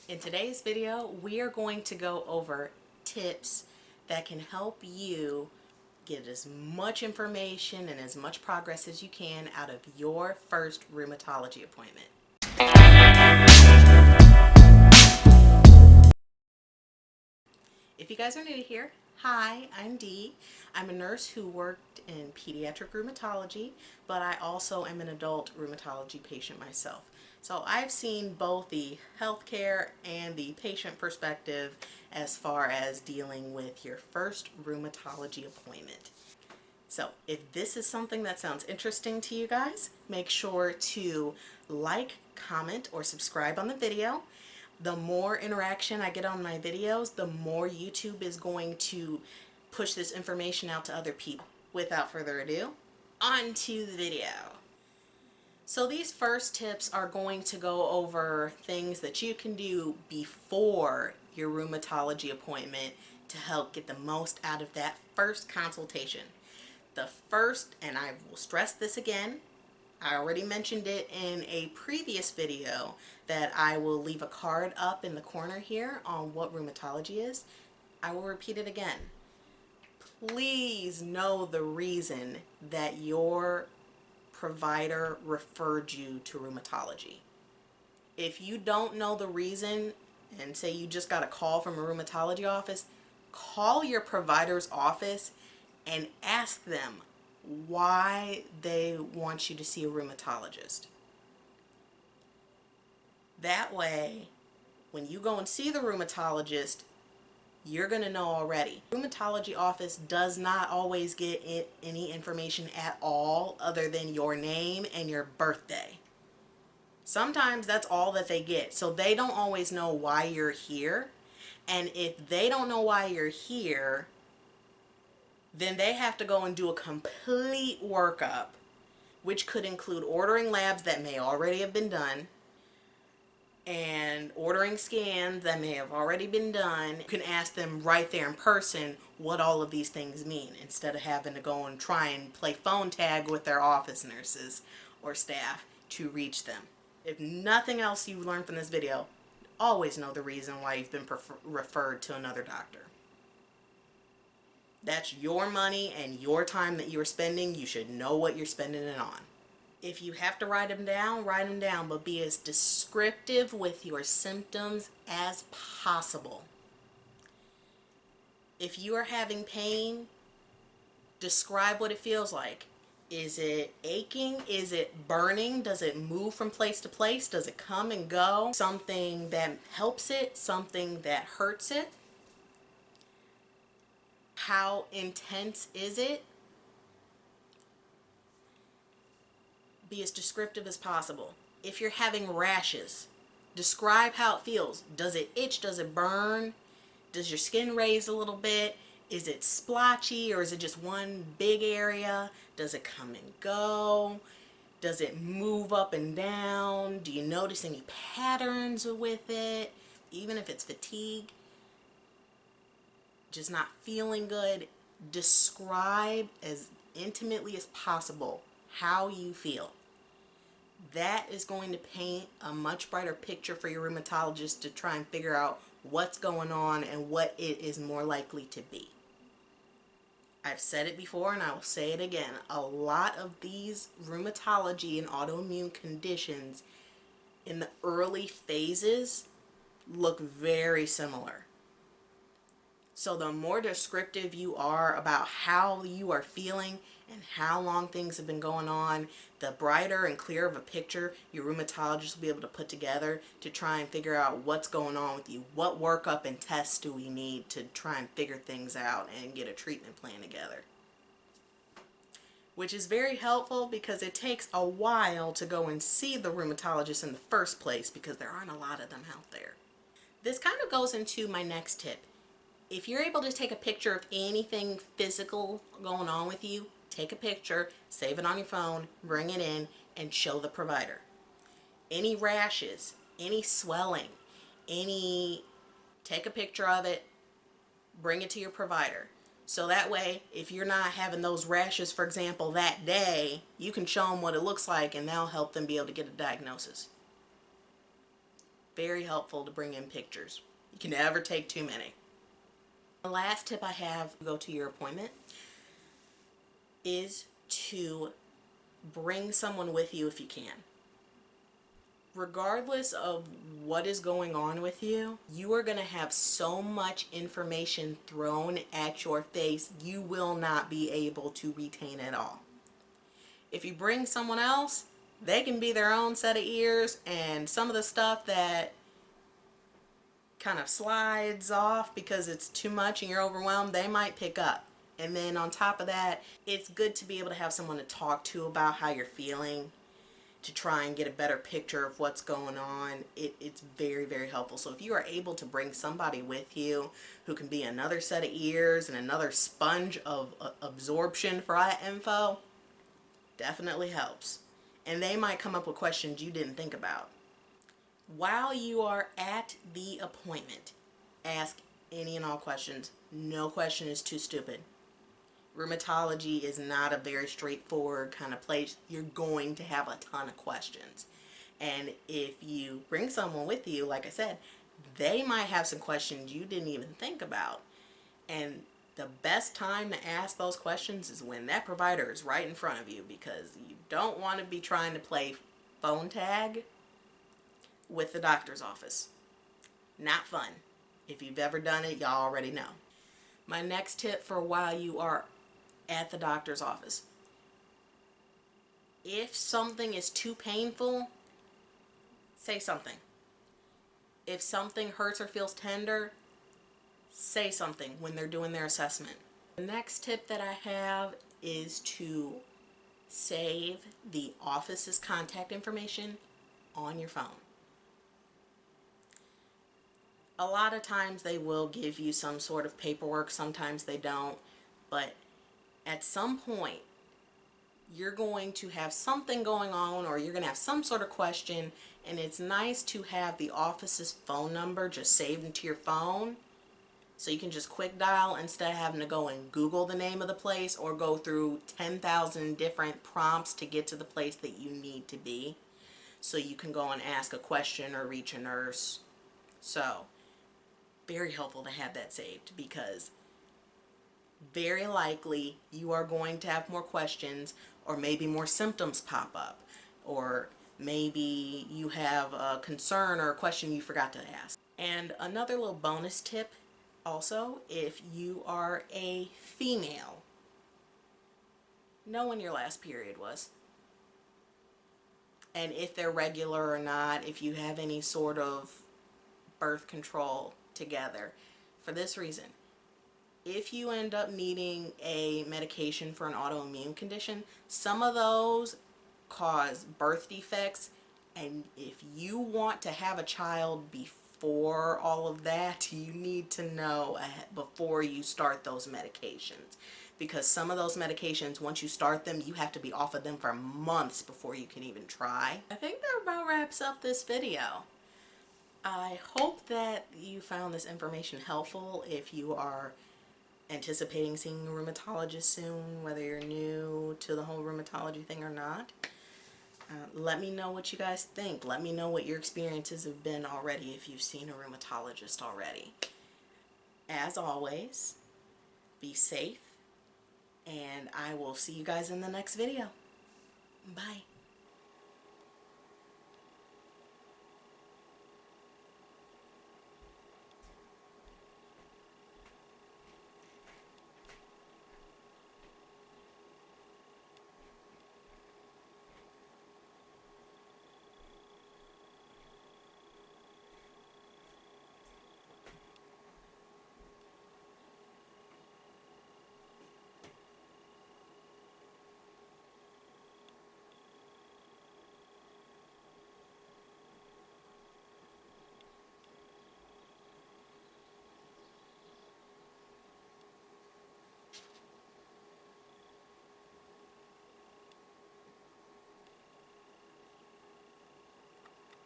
In today's video, we are going to go over tips that can help you get as much information and as much progress as you can out of your first rheumatology appointment. If you guys are new here, hi, I'm Dee. I'm a nurse who worked in pediatric rheumatology, but I also am an adult rheumatology patient myself. So I've seen both the healthcare and the patient perspective as far as dealing with your first rheumatology appointment. So if this is something that sounds interesting to you guys, make sure to like, comment, or subscribe on the video. The more interaction I get on my videos, the more YouTube is going to push this information out to other people. Without further ado, on to the video. So these first tips are going to go over things that you can do before your rheumatology appointment to help get the most out of that first consultation. The first, and I will stress this again, I already mentioned it in a previous video that I will leave a card up in the corner here on what rheumatology is. I will repeat it again. Please know the reason that your provider referred you to rheumatology. If you don't know the reason, and say you just got a call from a rheumatology office, call your provider's office and ask them why they want you to see a rheumatologist. That way, when you go and see the rheumatologist, you're going to know already. The rheumatology office does not always get any information at all other than your name and your birthday. Sometimes that's all that they get. So they don't always know why you're here. And if they don't know why you're here, then they have to go and do a complete workup, which could include ordering labs that may already have been done and ordering scans that may have already been done. You can ask them right there in person what all of these things mean instead of having to go and try and play phone tag with their office nurses or staff to reach them. If nothing else you learned from this video, always know the reason why you've been referred to another doctor. That's your money and your time that you're spending. You should know what you're spending it on. If you have to write them down, but be as descriptive with your symptoms as possible. If you are having pain, describe what it feels like. Is it aching? Is it burning? Does it move from place to place? Does it come and go? Something that helps it, something that hurts it. How intense is it? Be as descriptive as possible. If you're having rashes, describe how it feels. Does it itch? Does it burn? Does your skin raise a little bit? Is it splotchy or is it just one big area? Does it come and go? Does it move up and down? Do you notice any patterns with it? Even if it's fatigue, just not feeling good, describe as intimately as possible how you feel. That is going to paint a much brighter picture for your rheumatologist to try and figure out what's going on and what it is more likely to be. I've said it before and I will say it again. A lot of these rheumatology and autoimmune conditions in the early phases look very similar. So the more descriptive you are about how you are feeling and how long things have been going on, the brighter and clearer of a picture your rheumatologist will be able to put together to try and figure out what's going on with you. What workup and tests do we need to try and figure things out and get a treatment plan together? Which is very helpful because it takes a while to go and see the rheumatologist in the first place because there aren't a lot of them out there. This kind of goes into my next tip. If you're able to take a picture of anything physical going on with you, take a picture, save it on your phone, bring it in, and show the provider. Any rashes, any swelling, take a picture of it, bring it to your provider. So that way, if you're not having those rashes, for example, that day, you can show them what it looks like and that'll help them be able to get a diagnosis. Very helpful to bring in pictures. You can never take too many. The last tip I have to go to your appointment is to bring someone with you if you can. Regardless of what is going on with you, you are going to have so much information thrown at your face, you will not be able to retain it all. If you bring someone else, they can be their own set of ears, and some of the stuff that kind of slides off because it's too much and you're overwhelmed, they might pick up. And then on top of that, it's good to be able to have someone to talk to about how you're feeling, to try and get a better picture of what's going on. It's very, very helpful. So if you are able to bring somebody with you who can be another set of ears and another sponge of absorption for that info, definitely helps. And they might come up with questions you didn't think about. While you are at the appointment, ask any and all questions. No question is too stupid. Rheumatology is not a very straightforward kind of place. You're going to have a ton of questions. And if you bring someone with you, like I said, they might have some questions you didn't even think about. And the best time to ask those questions is when that provider is right in front of you, because you don't want to be trying to play phone tag with the doctor's office. Not fun. If you've ever done it, y'all already know. My next tip for while you are at the doctor's office: if something is too painful, say something. If something hurts or feels tender, say something when they're doing their assessment. The next tip that I have is to save the office's contact information on your phone. A lot of times they will give you some sort of paperwork, sometimes they don't, but at some point you're going to have something going on, or you're going to have some sort of question, and it's nice to have the office's phone number just saved into your phone, so you can just quick dial instead of having to go and Google the name of the place or go through 10,000 different prompts to get to the place that you need to be. So you can go and ask a question or reach a nurse. So very helpful to have that saved, because very likely you are going to have more questions, or maybe more symptoms pop up, or maybe you have a concern or a question you forgot to ask. And another little bonus tip also, if you are a female, know when your last period was, and if they're regular or not, if you have any sort of birth control together. For this reason: if you end up needing a medication for an autoimmune condition, some of those cause birth defects, and if you want to have a child before all of that, you need to know before you start those medications, because some of those medications, once you start them, you have to be off of them for months before you can even try. I think that about wraps up this video. I hope that you found this information helpful if you are anticipating seeing a rheumatologist soon, whether you're new to the whole rheumatology thing or not. Let me know what you guys think. Let me know what your experiences have been already if you've seen a rheumatologist already. As always, be safe, and I will see you guys in the next video. Bye.